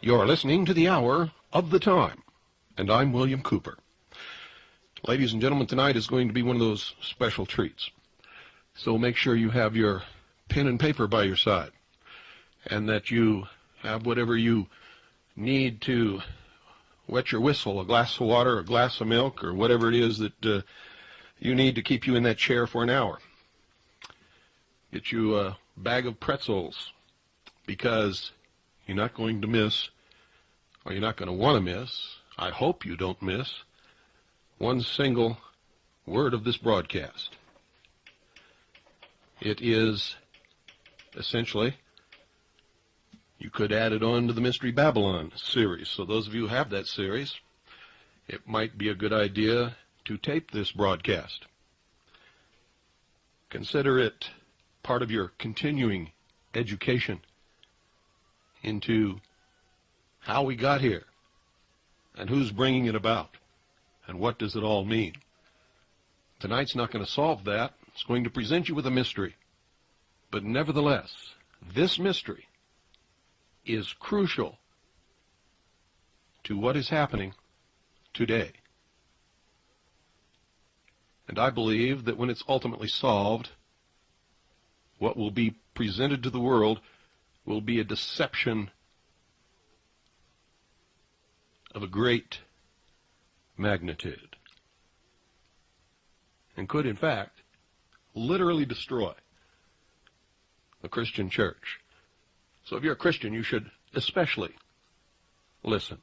You're listening to the Hour of the Time, and I'm William Cooper. Ladies and gentlemen, tonight is going to be one of those special treats. So make sure you have your pen and paper by your side, and that you have whatever you need to wet your whistle, a glass of water, a glass of milk, or whatever it is that you need to keep you in that chair for an hour. Get you a bag of pretzels, because you're not going to miss, or you're not going to want to miss, I hope you don't miss, one single word of this broadcast. It is essentially, you could add it on to the Mystery Babylon series. So those of you who have that series, it might be a good idea to tape this broadcast. Consider it part of your continuing education into how we got here, and who's bringing it about, and what does it all mean. Tonight's not going to solve that. It's going to present you with a mystery. But nevertheless, this mystery is crucial to what is happening today. And I believe that when it's ultimately solved, what will be presented to the world will be a deception of a great magnitude, and could, in fact, literally destroy the Christian church. So if you're a Christian, you should especially listen.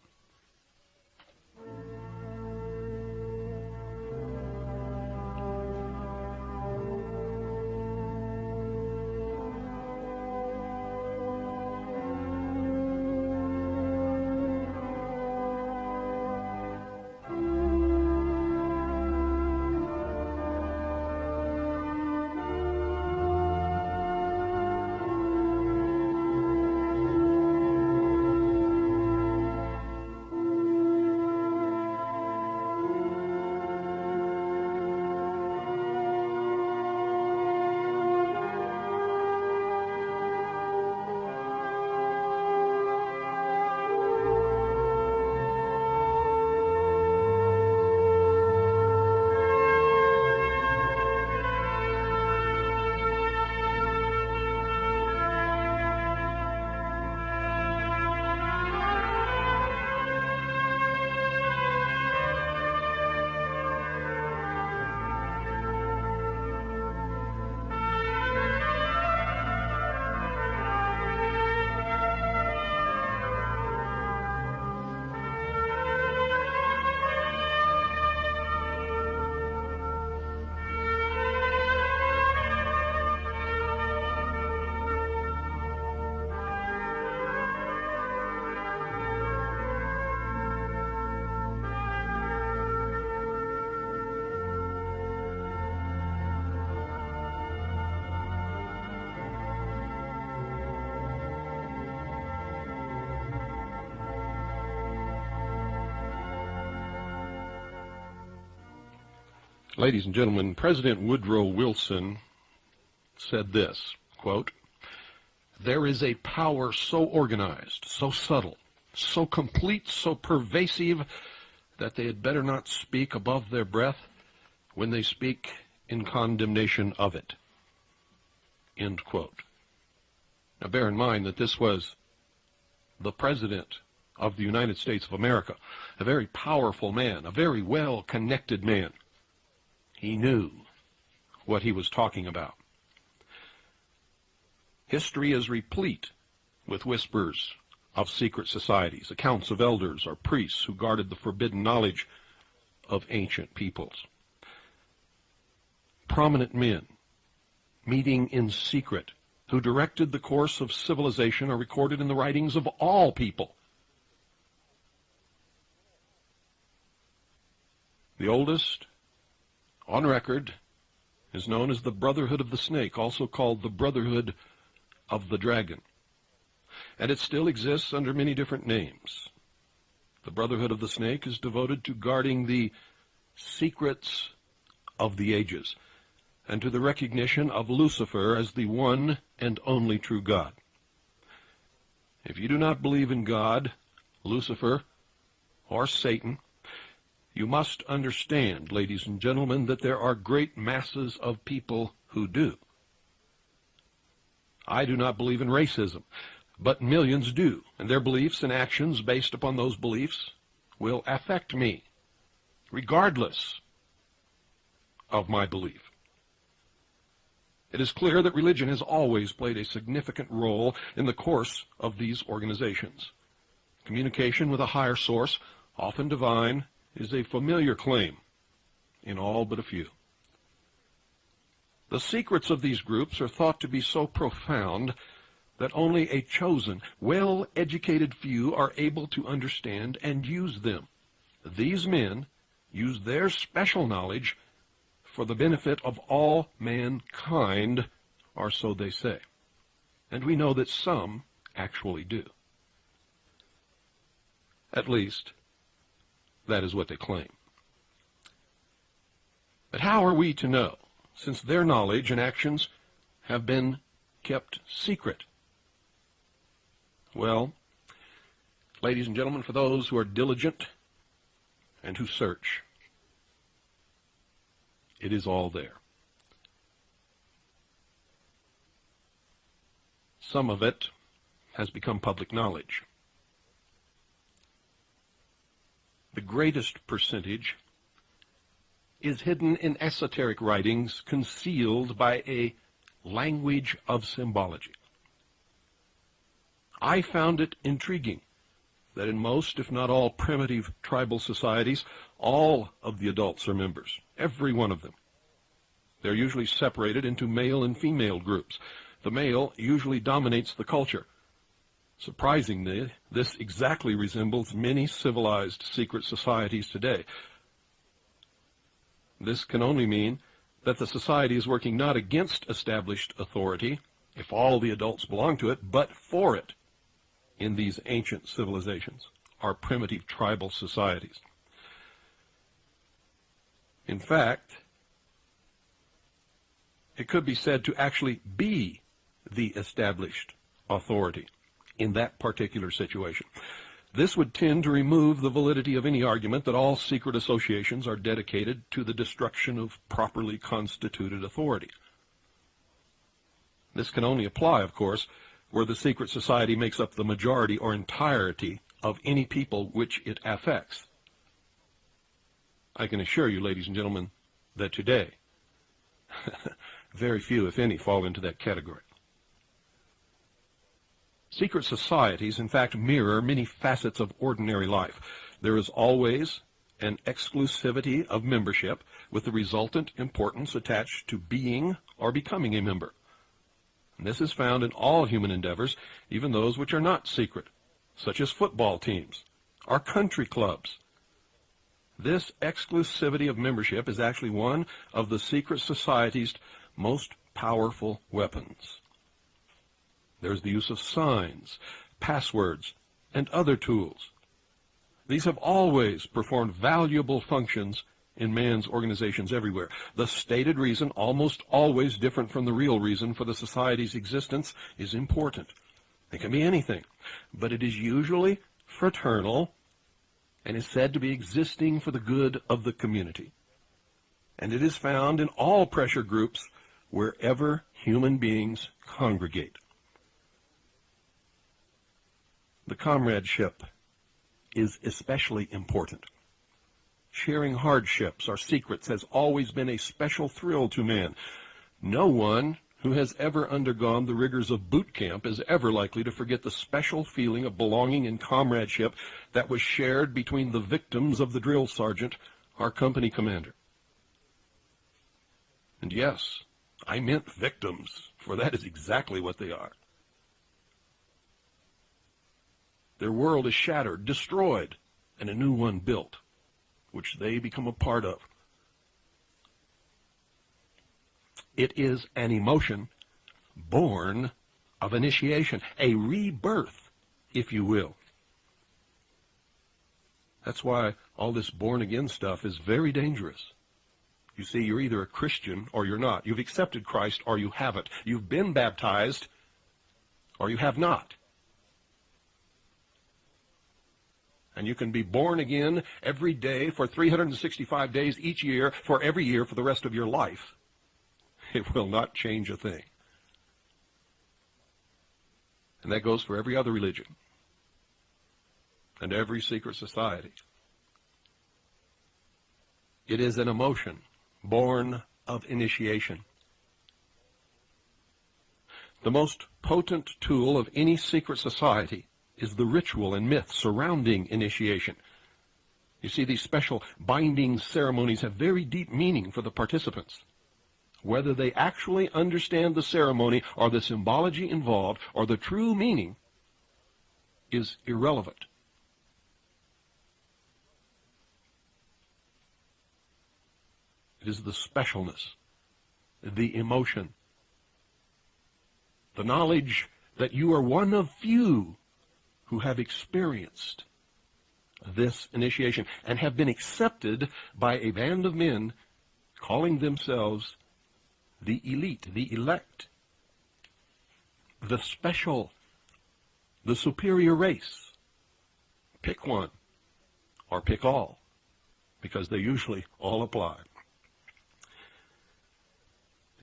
Ladies and gentlemen, President Woodrow Wilson said this, quote, "There is a power so organized, so subtle, so complete, so pervasive, that they had better not speak above their breath when they speak in condemnation of it." End quote. Now bear in mind that this was the President of the United States of America, a very powerful man, a very well-connected man. He knew what he was talking about. History is replete with whispers of secret societies, accounts of elders or priests who guarded the forbidden knowledge of ancient peoples. Prominent men meeting in secret who directed the course of civilization are recorded in the writings of all people. The oldest on record is known as the Brotherhood of the Snake, also called the Brotherhood of the Dragon. And it still exists under many different names. The Brotherhood of the Snake is devoted to guarding the secrets of the ages and to the recognition of LuCiFeR as the one and only true God. If you do not believe in God, LuCiFeR, or Satan, you must understand, ladies and gentlemen, that there are great masses of people who do. I do not believe in racism, but millions do, and their beliefs and actions based upon those beliefs will affect me, regardless of my belief. It is clear that religion has always played a significant role in the course of these organizations. Communication with a higher source, often divine, is a familiar claim in all but a few. The secrets of these groups are thought to be so profound that only a chosen, well-educated few are able to understand and use them. These men use their special knowledge for the benefit of all mankind, or so they say. And we know that some actually do. At least, that is what they claim. But how are we to know, since their knowledge and actions have been kept secret? Well, ladies and gentlemen, for those who are diligent and who search, it is all there. Some of it has become public knowledge. The greatest percentage is hidden in esoteric writings concealed by a language of symbology. I found it intriguing that in most, if not all, primitive tribal societies, all of the adults are members, every one of them. They're usually separated into male and female groups. The male usually dominates the culture. Surprisingly, this exactly resembles many civilized secret societies today. This can only mean that the society is working not against established authority, if all the adults belong to it, but for it in these ancient civilizations, our primitive tribal societies. In fact, it could be said to actually be the established authority in that particular situation. This would tend to remove the validity of any argument that all secret associations are dedicated to the destruction of properly constituted authority. This can only apply, of course, where the secret society makes up the majority or entirety of any people which it affects. I can assure you, ladies and gentlemen, that today, very few, if any, fall into that category. Secret societies, in fact, mirror many facets of ordinary life. There is always an exclusivity of membership with the resultant importance attached to being or becoming a member. And this is found in all human endeavors, even those which are not secret, such as football teams or country clubs. This exclusivity of membership is actually one of the secret society's most powerful weapons. There's the use of signs, passwords, and other tools. These have always performed valuable functions in man's organizations everywhere. The stated reason, almost always different from the real reason for the society's existence, is important. It can be anything, but it is usually fraternal and is said to be existing for the good of the community. And it is found in all pressure groups wherever human beings congregate. The comradeship is especially important. Sharing hardships or secrets has always been a special thrill to men. No one who has ever undergone the rigors of boot camp is ever likely to forget the special feeling of belonging and comradeship that was shared between the victims of the drill sergeant, our company commander. And yes, I meant victims, for that is exactly what they are. Their world is shattered, destroyed, and a new one built, which they become a part of. It is an emotion born of initiation, a rebirth, if you will. That's why all this born-again stuff is very dangerous. You see, you're either a Christian or you're not. You've accepted Christ or you haven't. You've been baptized or you have not. And you can be born again every day for 365 days each year, for every year for the rest of your life. It will not change a thing. And that goes for every other religion and every secret society. It is an emotion born of initiation. The most potent tool of any secret society is the ritual and myth surrounding initiation. You see, these special binding ceremonies have very deep meaning for the participants. Whether they actually understand the ceremony or the symbology involved or the true meaning is irrelevant. It is the specialness, the emotion, the knowledge that you are one of few who have experienced this initiation and have been accepted by a band of men calling themselves the elite, the elect, the special, the superior race. Pick one or pick all, because they usually all apply.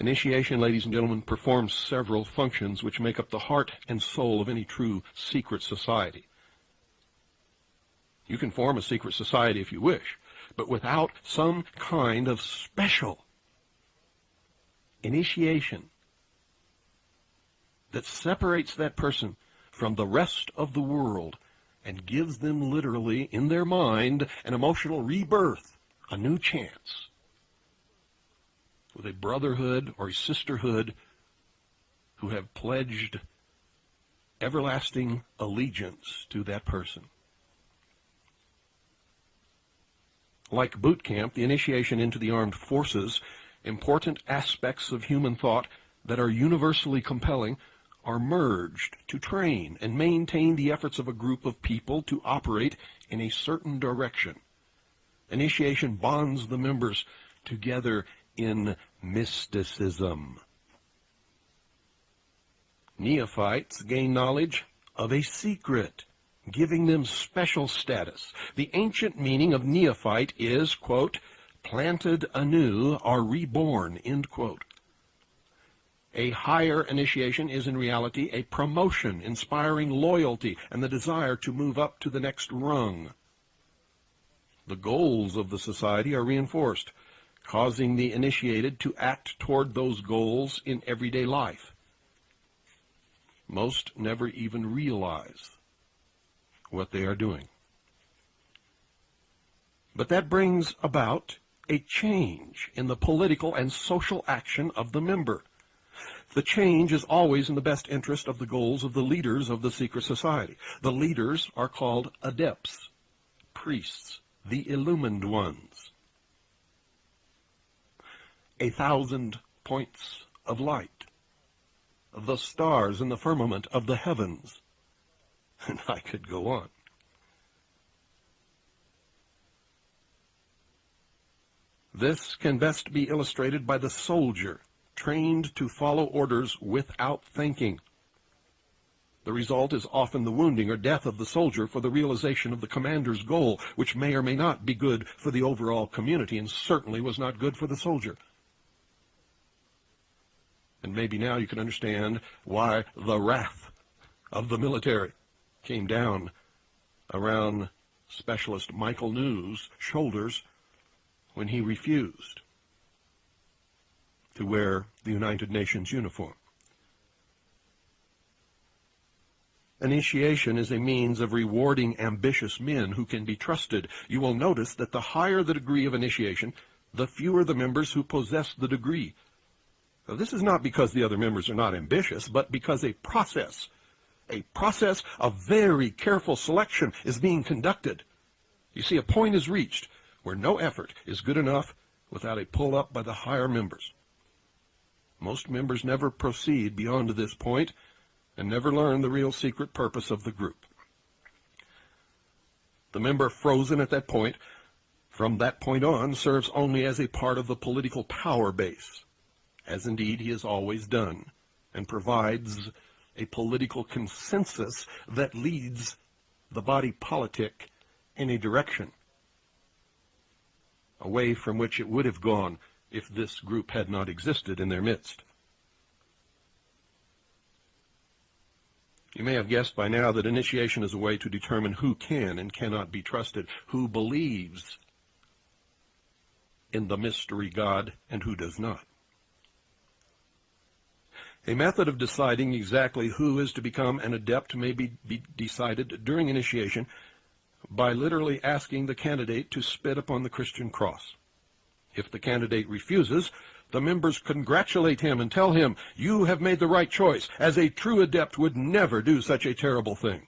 Initiation, ladies and gentlemen, performs several functions which make up the heart and soul of any true secret society. You can form a secret society if you wish, but without some kind of special initiation that separates that person from the rest of the world and gives them literally, in their mind, an emotional rebirth, a new chance, with a brotherhood or a sisterhood who have pledged everlasting allegiance to that person. Like boot camp, the initiation into the armed forces, important aspects of human thought that are universally compelling are merged to train and maintain the efforts of a group of people to operate in a certain direction. Initiation bonds the members together in mysticism. Neophytes gain knowledge of a secret, giving them special status. The ancient meaning of neophyte is, quote, planted anew or reborn, end quote. A higher initiation is in reality a promotion, inspiring loyalty and the desire to move up to the next rung. The goals of the society are reinforced, causing the initiated to act toward those goals in everyday life. Most never even realize what they are doing. But that brings about a change in the political and social action of the member. The change is always in the best interest of the goals of the leaders of the secret society. The leaders are called adepts, priests, the illumined ones. 1,000 points of light, the stars in the firmament of the heavens. And I could go on. This can best be illustrated by the soldier, trained to follow orders without thinking. The result is often the wounding or death of the soldier for the realization of the commander's goal, which may or may not be good for the overall community, and certainly was not good for the soldier. And maybe now you can understand why the wrath of the military came down around Specialist Michael New's shoulders when he refused to wear the United Nations uniform. Initiation is a means of rewarding ambitious men who can be trusted. You will notice that the higher the degree of initiation, the fewer the members who possess the degree. Now, this is not because the other members are not ambitious, but because a process of very careful selection is being conducted. You see, a point is reached where no effort is good enough without a pull-up by the higher members. Most members never proceed beyond this point and never learn the real secret purpose of the group. The member frozen at that point, from that point on, serves only as a part of the political power base, as indeed he has always done, and provides a political consensus that leads the body politic in a direction away from which it would have gone if this group had not existed in their midst. You may have guessed by now that initiation is a way to determine who can and cannot be trusted, who believes in the mystery God and who does not. A method of deciding exactly who is to become an adept may be decided during initiation by literally asking the candidate to spit upon the Christian cross. If the candidate refuses, the members congratulate him and tell him, "You have made the right choice, as a true adept would never do such a terrible thing."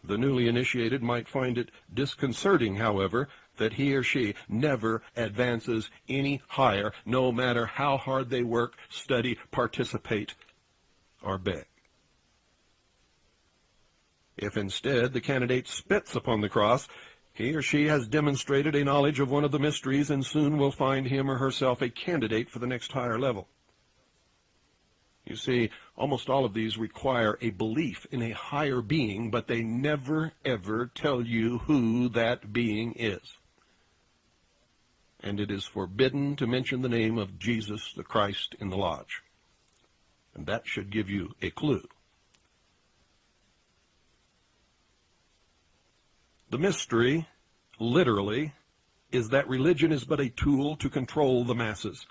The newly initiated might find it disconcerting, however, that he or she never advances any higher, no matter how hard they work, study, participate, or beg. If instead the candidate spits upon the cross, he or she has demonstrated a knowledge of one of the mysteries and soon will find him or herself a candidate for the next higher level. You see, almost all of these require a belief in a higher being, but they never, ever tell you who that being is. And it is forbidden to mention the name of Jesus the Christ in the lodge. And that should give you a clue. The mystery, literally, is that religion is but a tool to control the masses.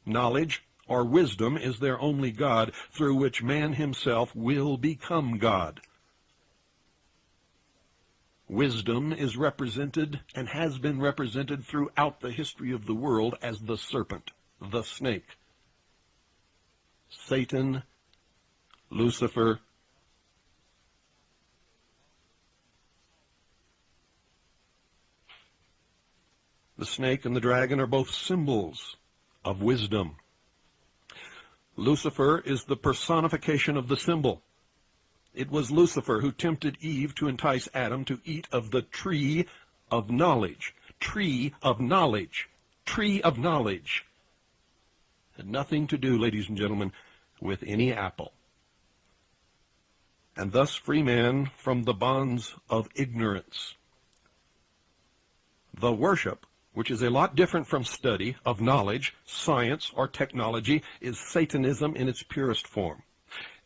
Knowledge or wisdom is their only God, through which man himself will become God. Wisdom is represented and has been represented throughout the history of the world as the serpent, the snake. Satan, Lucifer, the snake and the dragon are both symbols of wisdom. Lucifer is the personification of the symbol. It was Lucifer who tempted Eve to entice Adam to eat of the tree of knowledge. Tree of knowledge. Tree of knowledge. Had nothing to do, ladies and gentlemen, with any apple. And thus free man from the bonds of ignorance. The worship, which is a lot different from study of knowledge, science, or technology, is Satanism in its purest form.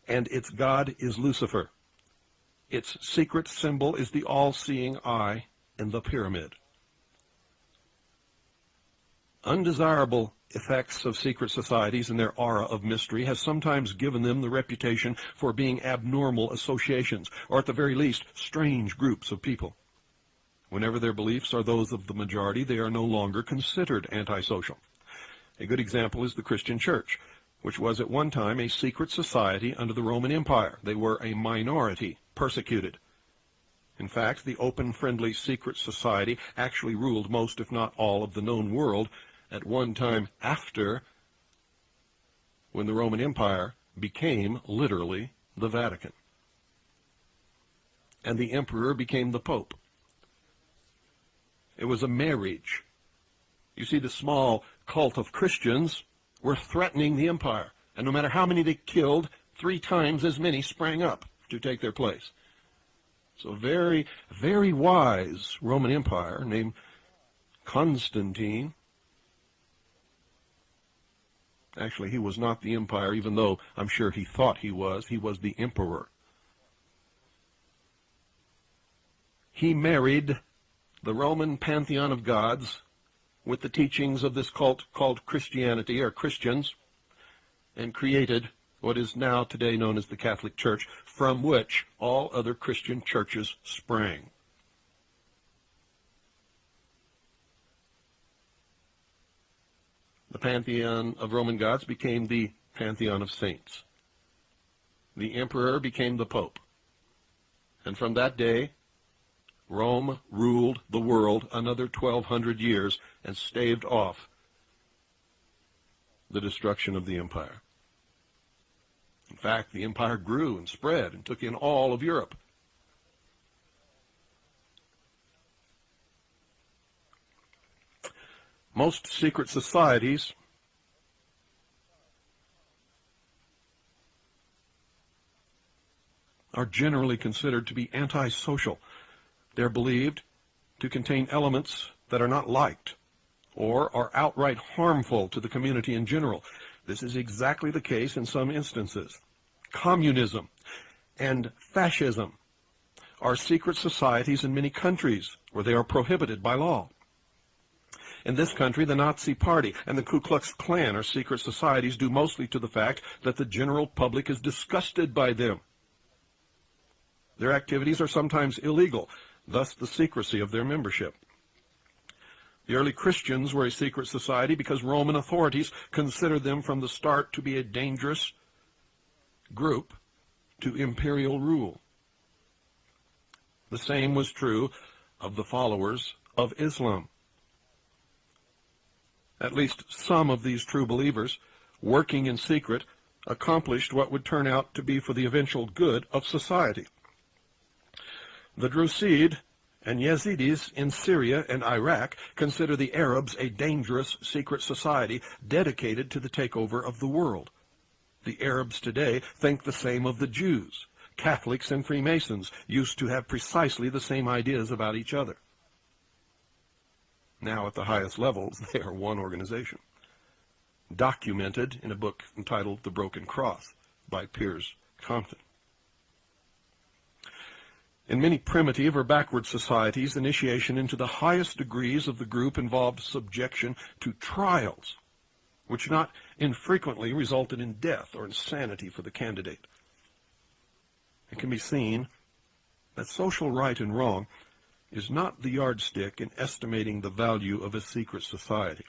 And its god is Lucifer. Its secret symbol is the all-seeing eye in the pyramid. Undesirable effects of secret societies and their aura of mystery has sometimes given them the reputation for being abnormal associations, or at the very least, strange groups of people. Whenever their beliefs are those of the majority, they are no longer considered antisocial. A good example is the Christian Church, which was at one time a secret society under the Roman Empire. They were a minority, persecuted. In fact, the open, friendly secret society actually ruled most, if not all, of the known world at one time after when the Roman Empire became literally the Vatican. And the emperor became the Pope. It was a marriage. You see, the small cult of Christians were threatening the empire. And no matter how many they killed, 3 times as many sprang up to take their place. So very, very wise Roman Empire named Constantine. Actually, he was not the empire, even though I'm sure he thought he was. He was the emperor. He married the Roman pantheon of gods with the teachings of this cult called Christianity, or Christians, and created what is now today known as the Catholic Church, from which all other Christian churches sprang. The pantheon of Roman gods became the pantheon of saints. The emperor became the pope. And from that day, Rome ruled the world another 1,200 years and staved off the destruction of the empire. In fact, the empire grew and spread and took in all of Europe. Most secret societies are generally considered to be antisocial. They're believed to contain elements that are not liked or are outright harmful to the community in general. This is exactly the case in some instances. Communism and fascism are secret societies in many countries where they are prohibited by law. In this country, the Nazi Party and the Ku Klux Klan are secret societies due mostly to the fact that the general public is disgusted by them. Their activities are sometimes illegal, thus the secrecy of their membership. The early Christians were a secret society because Roman authorities considered them from the start to be a dangerous group to imperial rule. The same was true of the followers of Islam. At least some of these true believers, working in secret, accomplished what would turn out to be for the eventual good of society. The Drusid and Yazidis in Syria and Iraq consider the Arabs a dangerous secret society dedicated to the takeover of the world. The Arabs today think the same of the Jews. Catholics and Freemasons used to have precisely the same ideas about each other. Now, at the highest levels, they are one organization, documented in a book entitled The Broken Cross by Piers Compton. In many primitive or backward societies, initiation into the highest degrees of the group involved subjection to trials, which not infrequently resulted in death or insanity for the candidate. It can be seen that social right and wrong is not the yardstick in estimating the value of a secret society.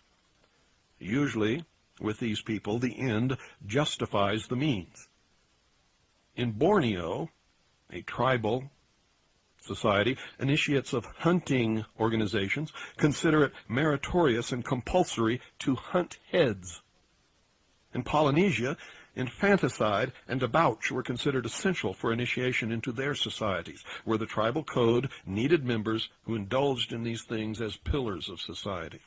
Usually, with these people, the end justifies the means. In Borneo, a tribal society, initiates of hunting organizations consider it meritorious and compulsory to hunt heads. In Polynesia, infanticide and debauch were considered essential for initiation into their societies, where the tribal code needed members who indulged in these things as pillars of society.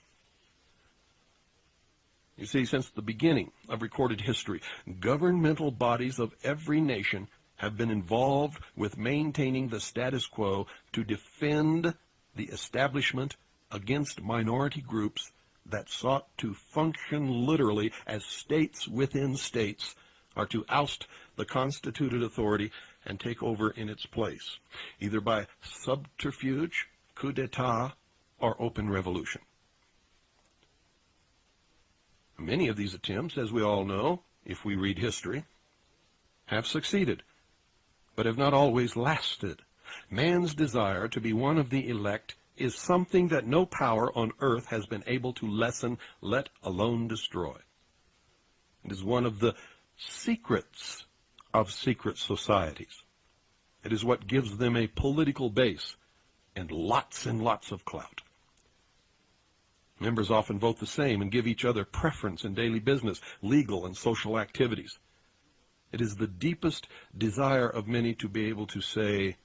You see, since the beginning of recorded history, governmental bodies of every nation have been involved with maintaining the status quo to defend the establishment against minority groups that sought to function literally as states within states, or to oust the constituted authority and take over in its place, either by subterfuge, coup d'etat, or open revolution. Many of these attempts, as we all know, if we read history, have succeeded, but have not always lasted. Man's desire to be one of the elect is something that no power on earth has been able to lessen, let alone destroy. It is one of the secrets of secret societies. It is what gives them a political base and lots of clout. Members often vote the same and give each other preference in daily business, legal, and social activities. It is the deepest desire of many to be able to say,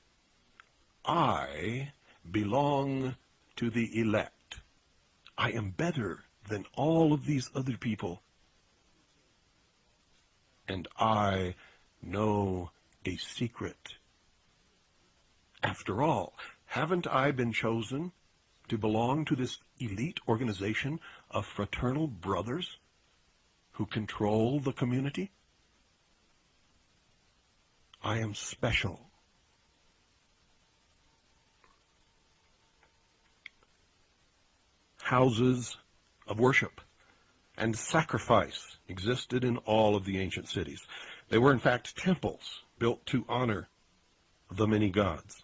I belong to the elect. I am better than all of these other people. And I know a secret. After all, haven't I been chosen to belong to this elite organization of fraternal brothers who control the community? I am special. Houses of worship and sacrifice existed in all of the ancient cities. They were, in fact, temples built to honor the many gods.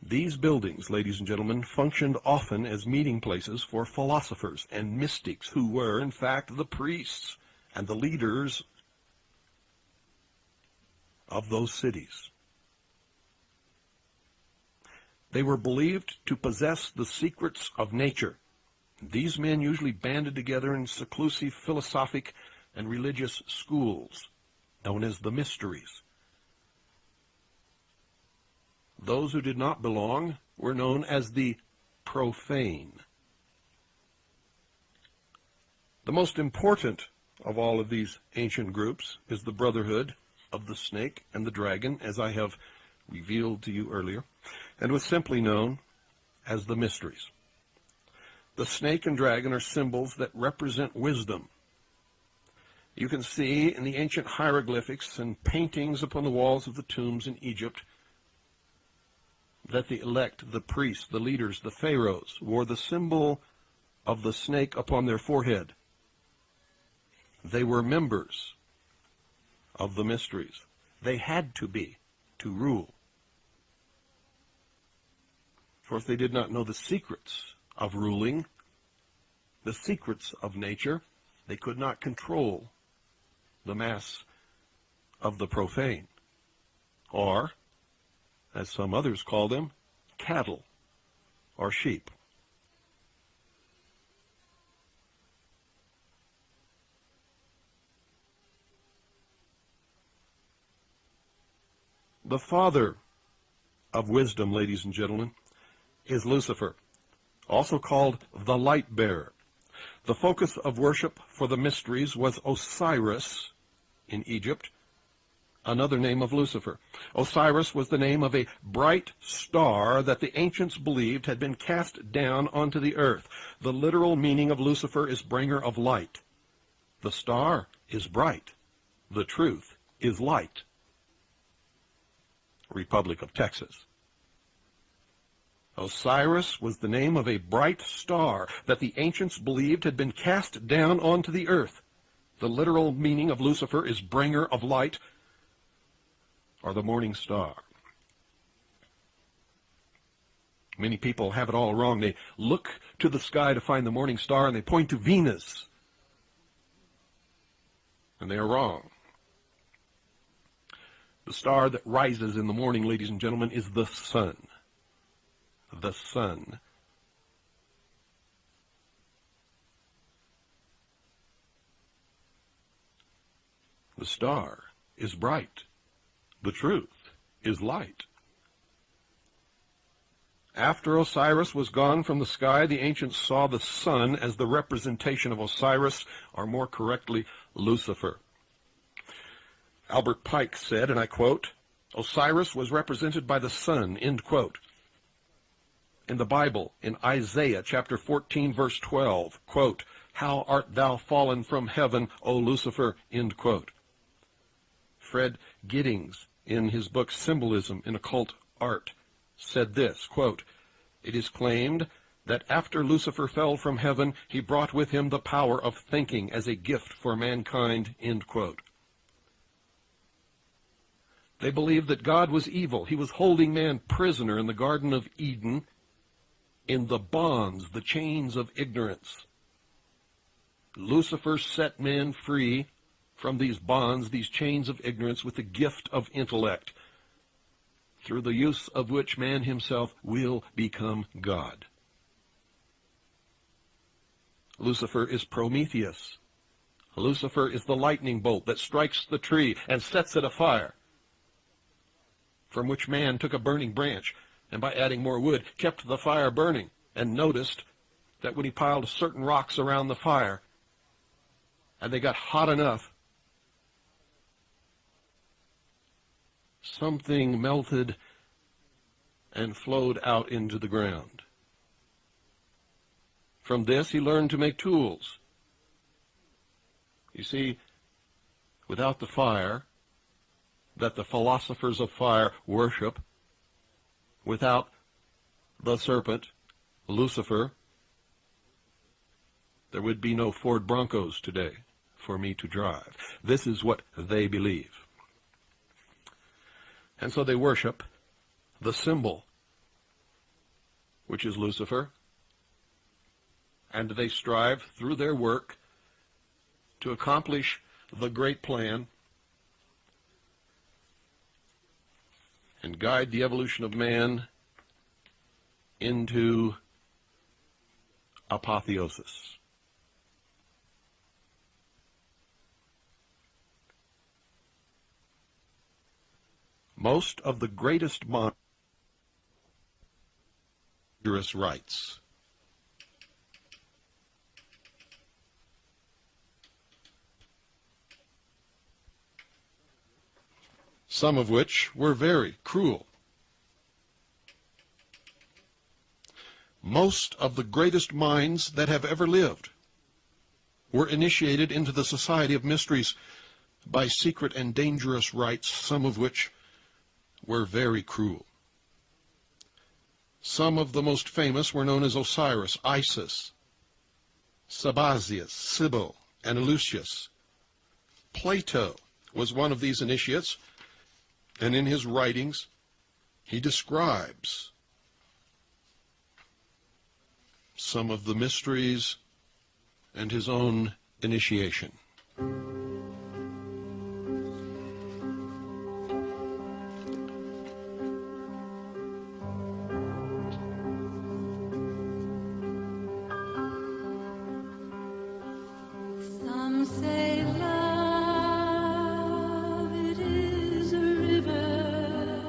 These buildings, ladies and gentlemen, functioned often as meeting places for philosophers and mystics who were, in fact, the priests and the leaders of those cities. They were believed to possess the secrets of nature. These men usually banded together in seclusive philosophic and religious schools, known as the mysteries. Those who did not belong were known as the profane. The most important of all of these ancient groups is the Brotherhood of the Snake and the Dragon, as I have revealed to you earlier, and was simply known as the mysteries. The snake and dragon are symbols that represent wisdom. You can see in the ancient hieroglyphics and paintings upon the walls of the tombs in Egypt that the elect, the priests, the leaders, the pharaohs, wore the symbol of the snake upon their forehead. They were members of the mysteries. They had to be to rule. Of course, they did not know the secrets of ruling, the secrets of nature. They could not control the mass of the profane, or, as some others call them, cattle or sheep. The father of wisdom, ladies and gentlemen, is LuCiFeR, also called the light bearer. The focus of worship for the mysteries was Osiris in Egypt, another name of LuCiFeR. Osiris was the name of a bright star that the ancients believed had been cast down onto the earth. The literal meaning of LuCiFeR is bringer of light. The star is bright. The truth is light. Republic of Texas. Osiris was the name of a bright star that the ancients believed had been cast down onto the earth. The literal meaning of LuCiFeR is bringer of light, or the morning star. Many people have it all wrong. They look to the sky to find the morning star and they point to Venus. And they are wrong. The star that rises in the morning, ladies and gentlemen, is the sun. The sun. The star is bright. The truth is light. After Osiris was gone from the sky, the ancients saw the sun as the representation of Osiris, or more correctly, LuCiFeR. Albert Pike said, and I quote, "Osiris was represented by the sun," end quote. In the Bible, in Isaiah chapter 14, verse 12, quote, "How art thou fallen from heaven, O LuCiFeR," end quote. Fred Giddings, in his book Symbolism in Occult Art, said this, quote, "It is claimed that after LuCiFeR fell from heaven, he brought with him the power of thinking as a gift for mankind," end quote. They believed that God was evil. He was holding man prisoner in the Garden of Eden in the bonds, the chains of ignorance. LuCiFeR set man free from these bonds, these chains of ignorance, with the gift of intellect, through the use of which man himself will become God. LuCiFeR is Prometheus. LuCiFeR is the lightning bolt that strikes the tree and sets it afire, from which man took a burning branch and by adding more wood kept the fire burning, and noticed that when he piled certain rocks around the fire and they got hot enough, something melted and flowed out into the ground. From this he learned to make tools. You see, without the fire that the philosophers of fire worship, without the serpent, LuCiFeR, there would be no Ford Broncos today for me to drive. This is what they believe. And so they worship the symbol, which is Lucifer, and they strive through their work to accomplish the great plan and guide the evolution of man into apotheosis. Most of the greatest dangerous rights some of which were very cruel. Most of the greatest minds that have ever lived were initiated into the society of mysteries by secret and dangerous rites, some of which were very cruel. Some of the most famous were known as Osiris, Isis, Sabazius, Cybele, and Eleusis. Plato was one of these initiates, and in his writings he describes some of the mysteries and his own initiation. Some say love, it is a river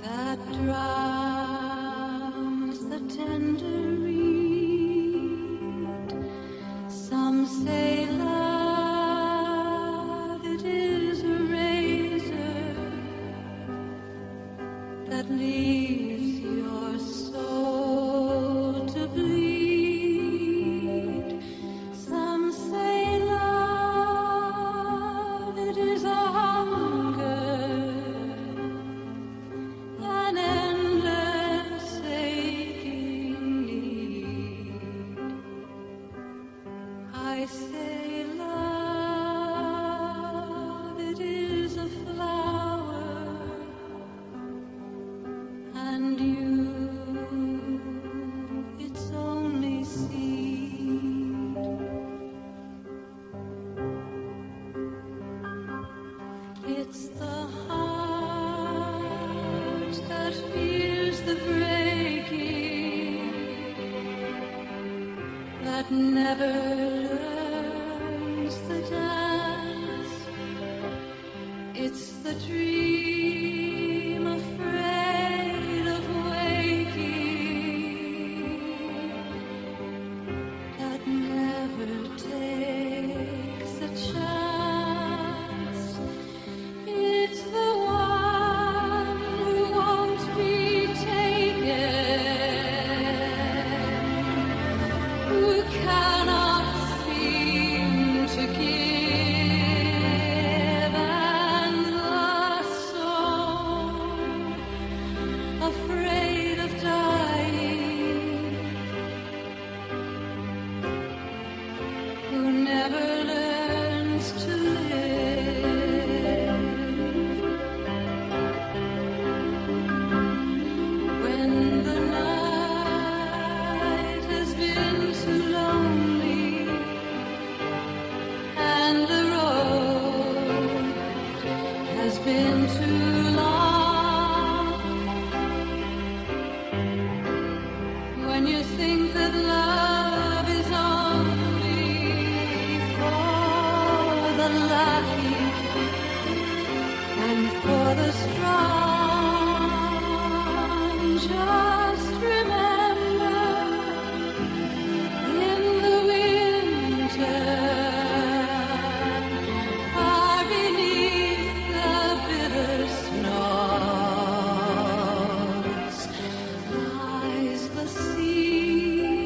that drowns the tender reed. Some say love, it is a razor that leaves your soul to bleed. Some say love, it is a hunger, an endless aching need. I say love, it is a flower, and you, its only seed. It's the heart that fears the breaking, that never learns the dance. It's the dream afraid of waking, that never takes a chance. It's the one who won't be taken, who cannot seem to give, and the soul afraid of dying, who never learns to live. When the night has been too lonely and the road has been too long, when you think that love is only for the lucky and for the strong, just remember, in the winter, far beneath the bitter snows, lies the seed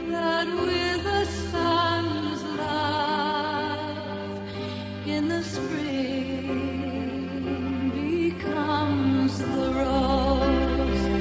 that with the sun's love in the spring becomes the rose.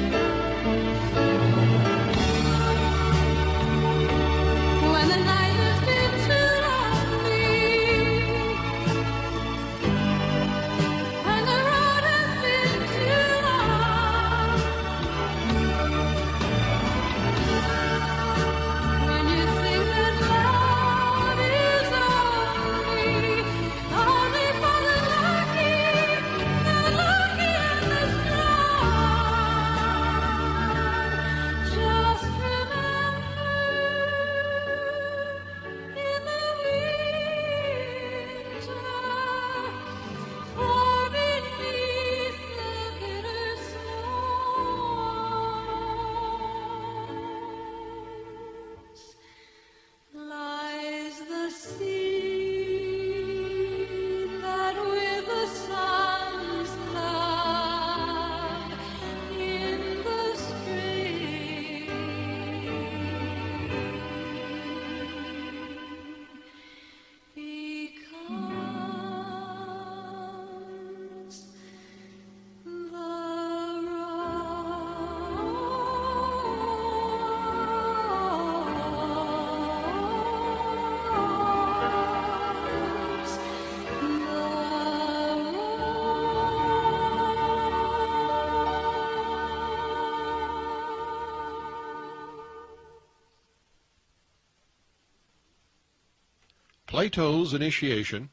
Plato's initiation,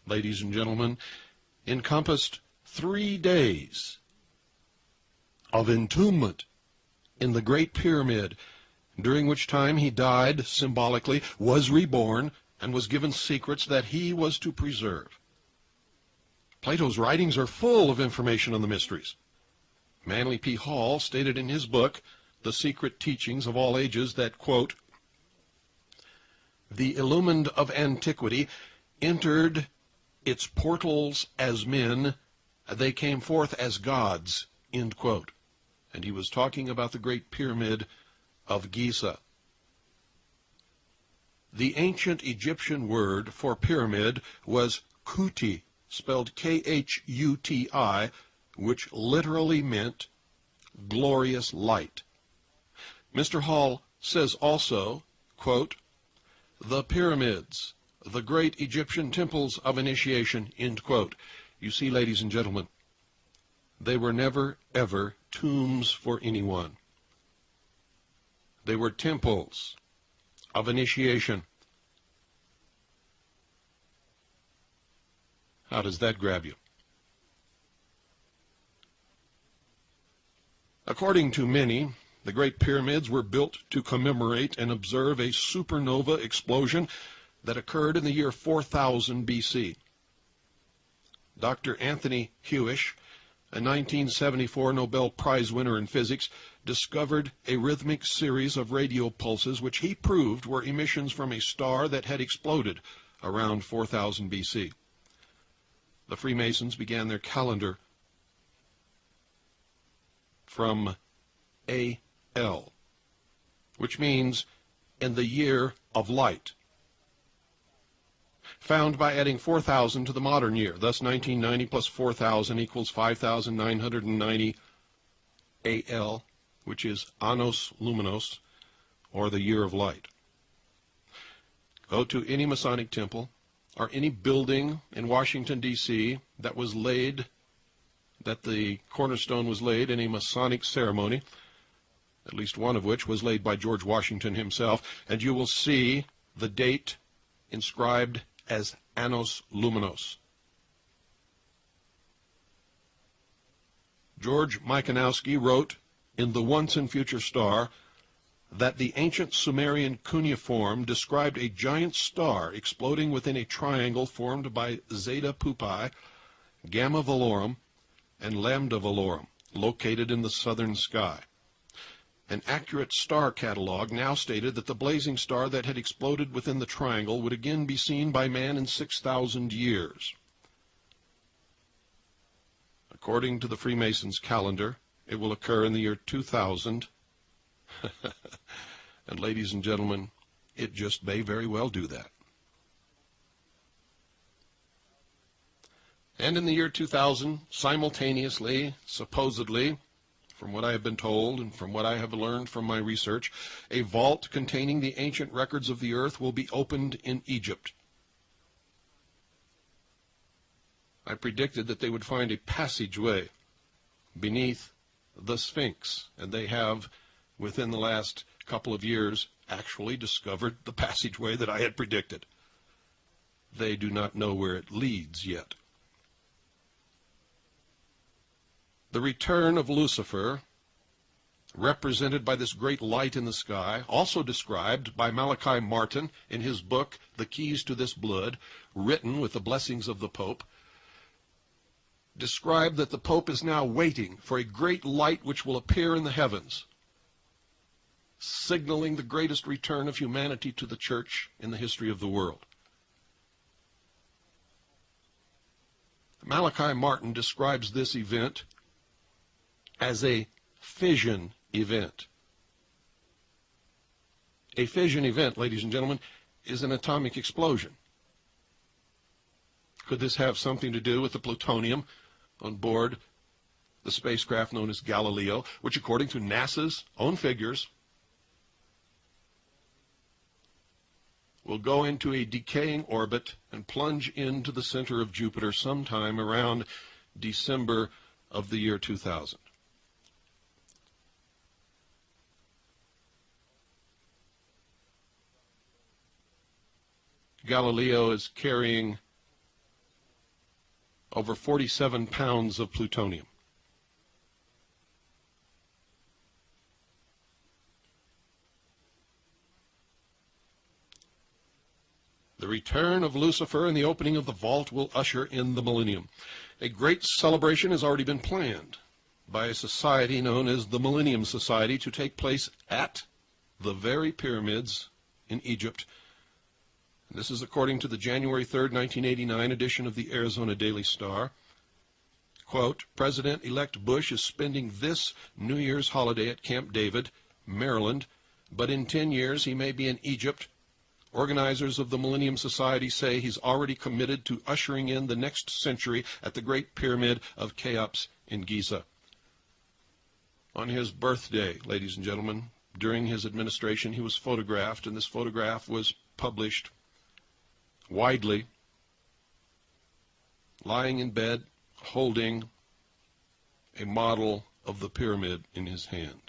ladies and gentlemen, encompassed 3 days of entombment in the Great Pyramid, during which time he died symbolically, was reborn, and was given secrets that he was to preserve. Plato's writings are full of information on the mysteries. Manly P. Hall stated in his book, The Secret Teachings of All Ages, that, quote, the illumined of antiquity entered its portals as men, they came forth as gods, end quote. And he was talking about the Great Pyramid of Giza. The ancient Egyptian word for pyramid was kuti, spelled K-H-U-T-I, which literally meant glorious light. Mr. Hall says also, quote, the pyramids, the great Egyptian temples of initiation, end quote. You see, ladies and gentlemen, they were never, ever tombs for anyone. They were temples of initiation. How does that grab you? According to many, the Great Pyramids were built to commemorate and observe a supernova explosion that occurred in the year 4000 BC. Dr. Anthony Hewish, a 1974 Nobel Prize winner in physics, discovered a rhythmic series of radio pulses which he proved were emissions from a star that had exploded around 4000 BC. The Freemasons began their calendar from A.L., which means in the year of light, found by adding 4,000 to the modern year. Thus, 1990 plus 4,000 equals 5,990 A.L., which is Annos Luminos, or the year of light. Go to any Masonic temple or any building in Washington, D.C. that was laid, that the cornerstone was laid in a Masonic ceremony, at least one of which was laid by George Washington himself, and you will see the date inscribed as Annos Luminos. George Mikanowski wrote in The Once and Future Star that the ancient Sumerian cuneiform described a giant star exploding within a triangle formed by Zeta Pupae, Gamma Velorum, and Lambda Velorum, located in the southern sky. An accurate star catalog now stated that the blazing star that had exploded within the triangle would again be seen by man in 6,000 years. According to the Freemasons' calendar, it will occur in the year 2000. And ladies and gentlemen, it just may very well do that. And in the year 2000, simultaneously, supposedly, from what I have been told and from what I have learned from my research, a vault containing the ancient records of the earth will be opened in Egypt. I predicted that they would find a passageway beneath the Sphinx, and they have, within the last couple of years, actually discovered the passageway that I had predicted. They do not know where it leads yet. The return of Lucifer, represented by this great light in the sky, also described by Malachi Martin in his book, The Keys to This Blood, written with the blessings of the Pope, described that the Pope is now waiting for a great light which will appear in the heavens, signaling the greatest return of humanity to the church in the history of the world. Malachi Martin describes this event as a fission event. A fission event, ladies and gentlemen, is an atomic explosion. Could this have something to do with the plutonium on board the spacecraft known as Galileo, which, according to NASA's own figures, will go into a decaying orbit and plunge into the center of Jupiter sometime around December of the year 2000. Galileo is carrying over 47 pounds of plutonium. The return of LuCiFeR and the opening of the vault will usher in the millennium. A great celebration has already been planned by a society known as the Millennium Society to take place at the very pyramids in Egypt. And this is according to the January 3rd, 1989 edition of the Arizona Daily Star. Quote, President-elect Bush is spending this New Year's holiday at Camp David, Maryland, but in 10 years he may be in Egypt. Organizers of the Millennium Society say he's already committed to ushering in the next century at the Great Pyramid of Cheops in Giza. On his birthday, ladies and gentlemen, during his administration, he was photographed, and this photograph was published widely, lying in bed, holding a model of the pyramid in his hand.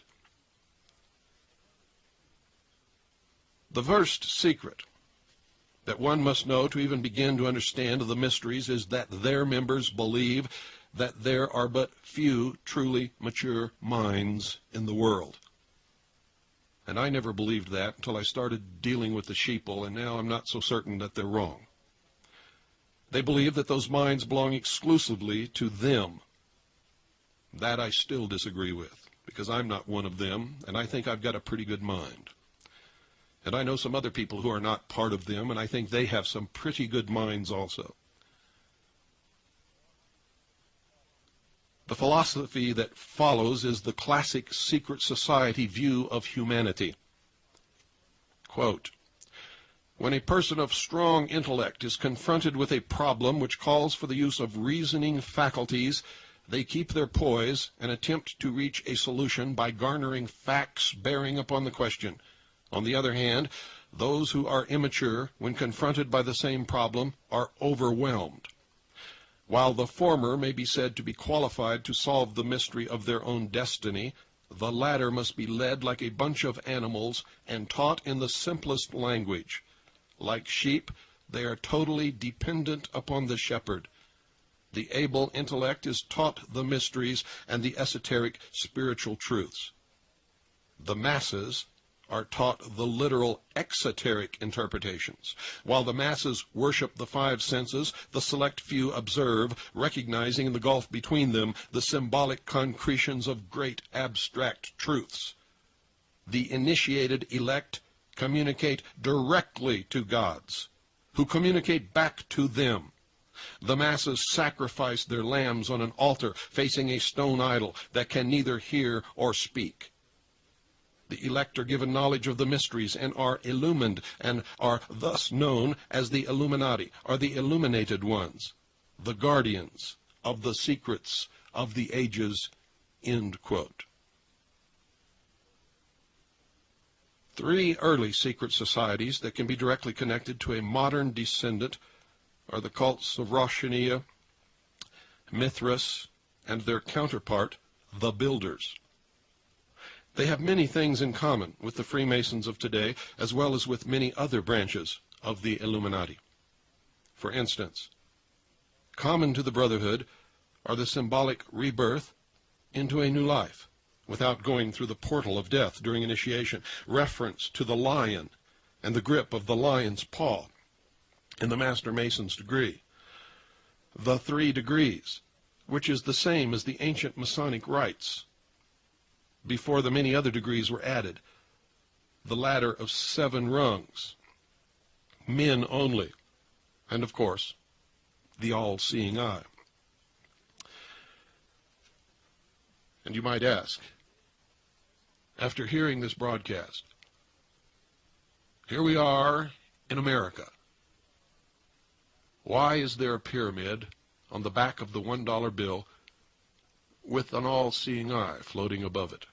The first secret that one must know to even begin to understand the mysteries is that their members believe that there are but few truly mature minds in the world. And I never believed that until I started dealing with the sheeple, and now I'm not so certain that they're wrong. They believe that those minds belong exclusively to them. That I still disagree with, because I'm not one of them, and I think I've got a pretty good mind. And I know some other people who are not part of them, and I think they have some pretty good minds also. The philosophy that follows is the classic secret society view of humanity. Quote, when a person of strong intellect is confronted with a problem which calls for the use of reasoning faculties, they keep their poise and attempt to reach a solution by garnering facts bearing upon the question. On the other hand, those who are immature, when confronted by the same problem, are overwhelmed. While the former may be said to be qualified to solve the mystery of their own destiny, the latter must be led like a bunch of animals and taught in the simplest language. Like sheep, they are totally dependent upon the shepherd. The able intellect is taught the mysteries and the esoteric spiritual truths. The masses are taught the literal exoteric interpretations. While the masses worship the five senses, the select few observe, recognizing in the gulf between them the symbolic concretions of great abstract truths. The initiated elect communicate directly to gods, who communicate back to them. The masses sacrifice their lambs on an altar facing a stone idol that can neither hear or speak. The elect are given knowledge of the mysteries and are illumined and are thus known as the Illuminati, or the illuminated ones, the guardians of the secrets of the ages, end quote. 3 early secret societies that can be directly connected to a modern descendant are the cults of Roshania, Mithras, and their counterpart, the Builders. They have many things in common with the Freemasons of today, as well as with many other branches of the Illuminati. For instance, common to the Brotherhood are the symbolic rebirth into a new life, without going through the portal of death during initiation, reference to the lion and the grip of the lion's paw in the Master Mason's degree, the 3 degrees, which is the same as the ancient Masonic rites, before the many other degrees were added, the ladder of 7 rungs, men only, and of course, the all-seeing eye. And you might ask, after hearing this broadcast, here we are in America. Why is there a pyramid on the back of the $1 bill with an all-seeing eye floating above it,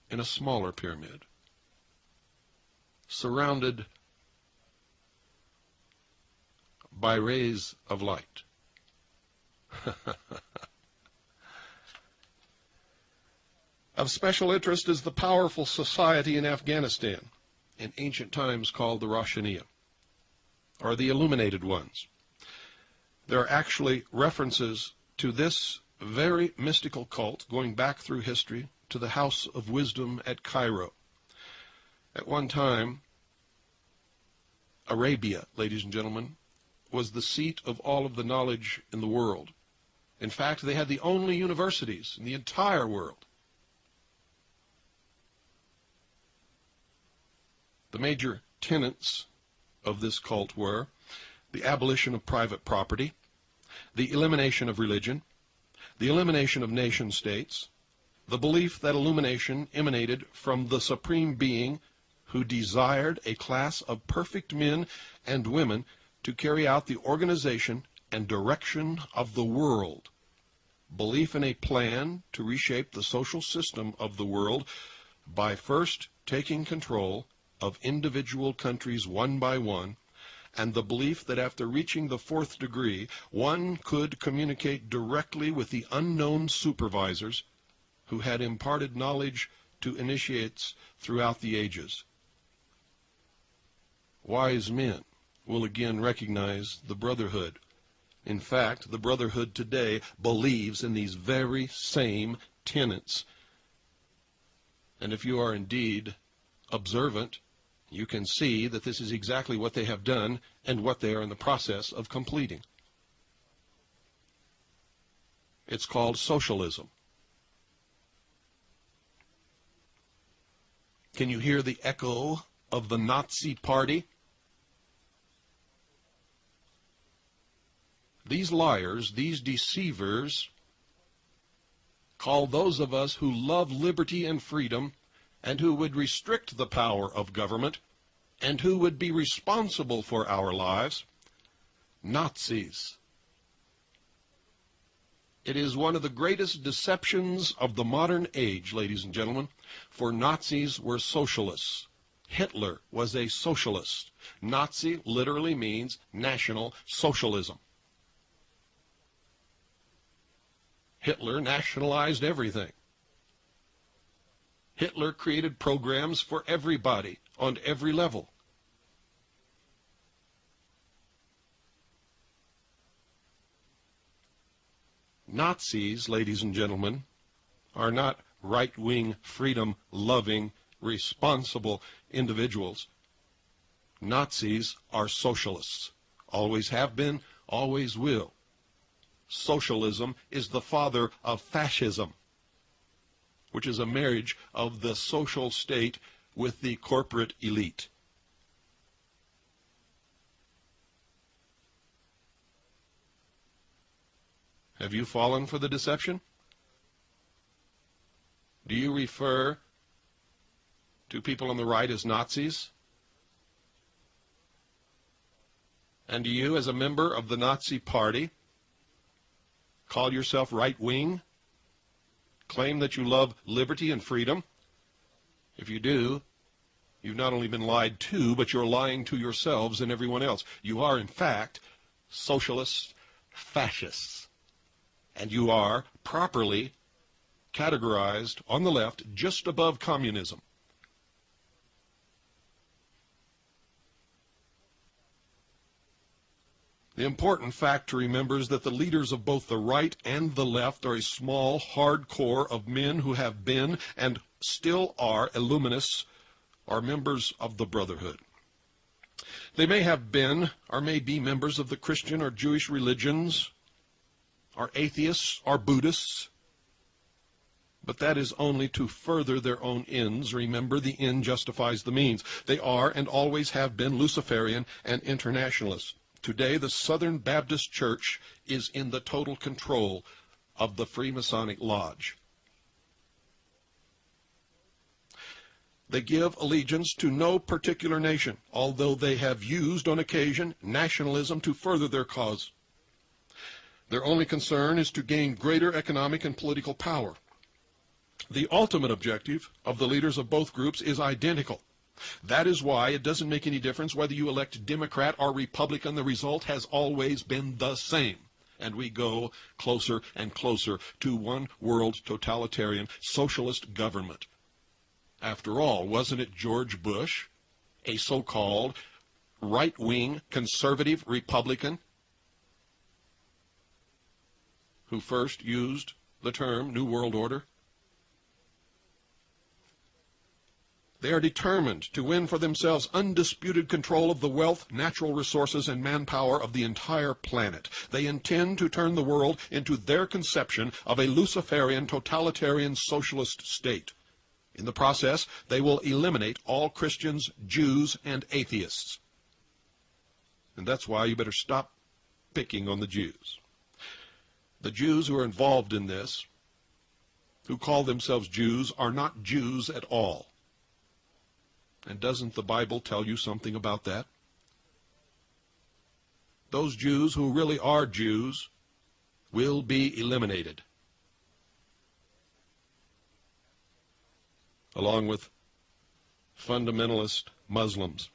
in a smaller pyramid, surrounded by rays of light? Of special interest is the powerful society in Afghanistan, in ancient times called the Roshania. are the illuminated ones. There are actually references to this very mystical cult going back through history to the House of Wisdom at Cairo. At one time, Arabia, ladies and gentlemen, was the seat of all of the knowledge in the world. In fact, they had the only universities in the entire world. The major tenets of this cult were the abolition of private property, the elimination of religion, the elimination of nation-states, the belief that illumination emanated from the Supreme Being who desired a class of perfect men and women to carry out the organization and direction of the world, belief in a plan to reshape the social system of the world by first taking control of individual countries one by one, and the belief that after reaching the fourth degree, one could communicate directly with the unknown supervisors who had imparted knowledge to initiates throughout the ages. Wise men will again recognize the Brotherhood. In fact, the Brotherhood today believes in these very same tenets. And if you are indeed observant, you can see that this is exactly what they have done and what they are in the process of completing. It's called socialism. Can you hear the echo of the Nazi Party? These liars, these deceivers, call those of us who love liberty and freedom and who would restrict the power of government and who would be responsible for our lives, Nazis. It is one of the greatest deceptions of the modern age, ladies and gentlemen, for Nazis were socialists. Hitler was a socialist. Nazi literally means National Socialism. Hitler nationalized everything. Hitler created programs for everybody on every level. Nazis, ladies and gentlemen, are not right-wing, freedom-loving, responsible individuals. Nazis are socialists. Always have been, always will. Socialism is the father of fascism, which is a marriage of the social state with the corporate elite. Have you fallen for the deception? Do you refer to people on the right as Nazis? And do you, as a member of the Nazi Party, call yourself right-wing? Claim that you love liberty and freedom? If you do, you've not only been lied to, but you're lying to yourselves and everyone else. You are, in fact, socialist fascists. And you are properly categorized on the left just above communism. The important fact to remember is that the leaders of both the right and the left are a small, hard core of men who have been and still are illuminists, or members of the Brotherhood. They may have been or may be members of the Christian or Jewish religions, are atheists or Buddhists, but that is only to further their own ends. Remember, the end justifies the means. They are and always have been Luciferian and internationalists. Today, the Southern Baptist Church is in the total control of the Freemasonic Lodge. They give allegiance to no particular nation, although they have used on occasion nationalism to further their cause. Their only concern is to gain greater economic and political power. The ultimate objective of the leaders of both groups is identical. That is why it doesn't make any difference whether you elect Democrat or Republican. The result has always been the same. And we go closer and closer to one world totalitarian socialist government. After all, wasn't it George Bush, a so-called right-wing conservative Republican who first used the term New World Order? They are determined to win for themselves undisputed control of the wealth, natural resources, and manpower of the entire planet. They intend to turn the world into their conception of a Luciferian, totalitarian, socialist state. In the process, they will eliminate all Christians, Jews, and atheists. And that's why you better stop picking on the Jews. The Jews who are involved in this, who call themselves Jews, are not Jews at all. And doesn't the Bible tell you something about that? Those Jews who really are Jews will be eliminated, along with fundamentalist Muslims.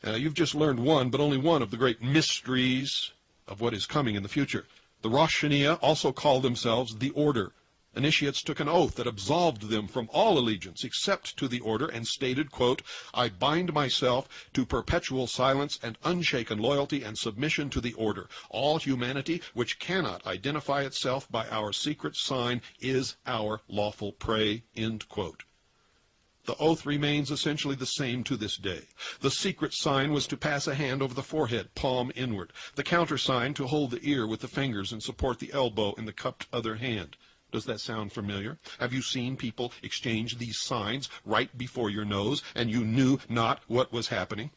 You've just learned one, but only one, of the great mysteries of what is coming in the future. The Rosh Hashanah also called themselves the Order. Initiates took an oath that absolved them from all allegiance except to the order and stated, quote, "I bind myself to perpetual silence and unshaken loyalty and submission to the order. All humanity which cannot identify itself by our secret sign is our lawful prey," end quote. The oath remains essentially the same to this day. The secret sign was to pass a hand over the forehead, palm inward. The countersign to hold the ear with the fingers and support the elbow in the cupped other hand. Does that sound familiar? Have you seen people exchange these signs right before your nose, and you knew not what was happening?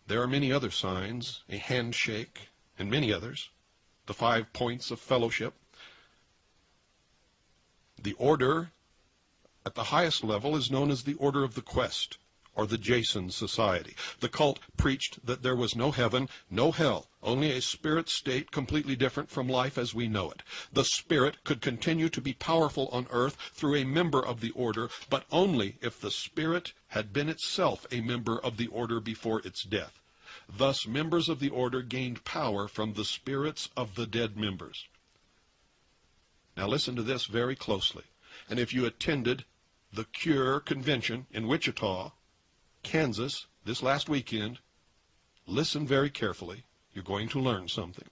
There are many other signs, a handshake, and many others. The 5 points of fellowship. The order at the highest level is known as the Order of the Quest, or the Jason Society. The cult preached that there was no heaven, no hell, only a spirit state completely different from life as we know it. The spirit could continue to be powerful on earth through a member of the order, but only if the spirit had been itself a member of the order before its death. Thus, members of the order gained power from the spirits of the dead members. Now listen to this very closely. And if you attended the Cure Convention in Wichita, Kansas, this last weekend, listen very carefully. You're going to learn something.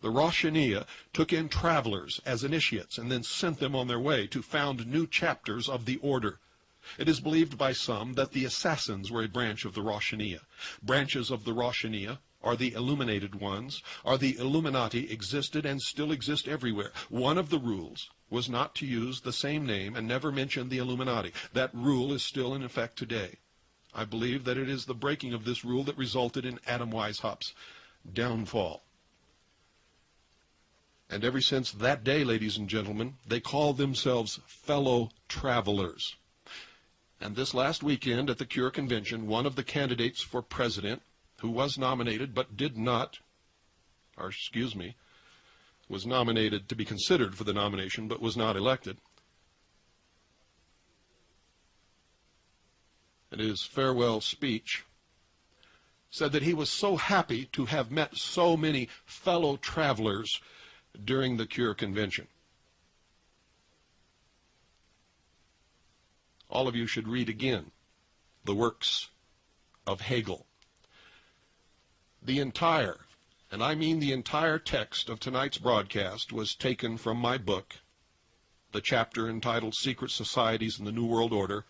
The Rosh Hashanah took in travelers as initiates and then sent them on their way to found new chapters of the order. It is believed by some that the assassins were a branch of the Rosh Hashanah. Branches of the Rosh Hashanah are the illuminated ones, are the Illuminati, existed and still exist everywhere. One of the rules was not to use the same name and never mention the Illuminati. That rule is still in effect today. I believe that it is the breaking of this rule that resulted in Adam Weishaupt's downfall. And ever since that day, ladies and gentlemen, they call themselves fellow travelers. And this last weekend at the Cure Convention, one of the candidates for president, who was nominated but was nominated to be considered for the nomination but was not elected, in his farewell speech, said that he was so happy to have met so many fellow travelers during the Cure Convention. All of you should read again the works of Hegel. The entire, and I mean the entire text of tonight's broadcast was taken from my book, the chapter entitled Secret Societies in the New World Order.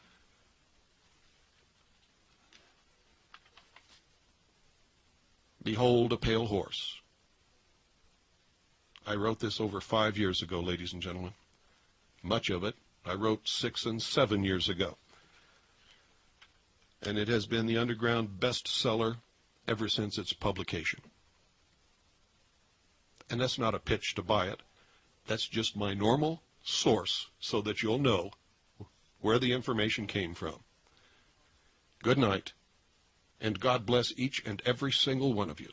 Behold a Pale Horse. I wrote this over 5 years ago, ladies and gentlemen. Much of it I wrote 6 and 7 years ago. And it has been the underground bestseller ever since its publication. And that's not a pitch to buy it. That's just my normal source so that you'll know where the information came from. Good night, and God bless each and every single one of you.